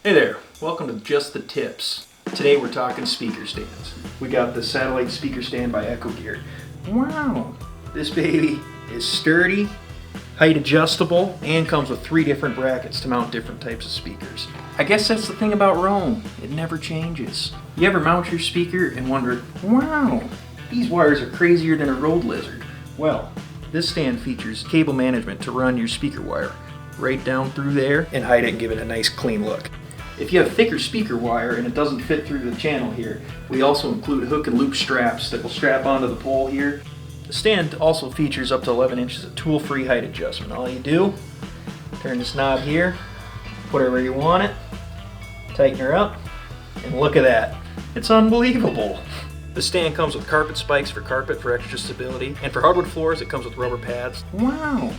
Hey there, welcome to Just the Tips. Today we're talking speaker stands. We got the satellite speaker stand by Echogear. Wow, this baby is sturdy, height adjustable, and comes with 3 different brackets to mount different types of speakers. I guess that's the thing about Rome, it never changes. You ever mount your speaker and wonder, wow, these wires are crazier than a road lizard? Well, this stand features cable management to run your speaker wire right down through there and hide it and give it a nice clean look. If you have thicker speaker wire and it doesn't fit through the channel here, we also include hook and loop straps that will strap onto the pole here. The stand also features up to 11 inches of tool-free height adjustment. All you do, turn this knob here, put her where you want it, tighten her up, and look at that. It's unbelievable. The stand comes with carpet spikes for carpet for extra stability, and for hardwood floors it comes with rubber pads. Wow!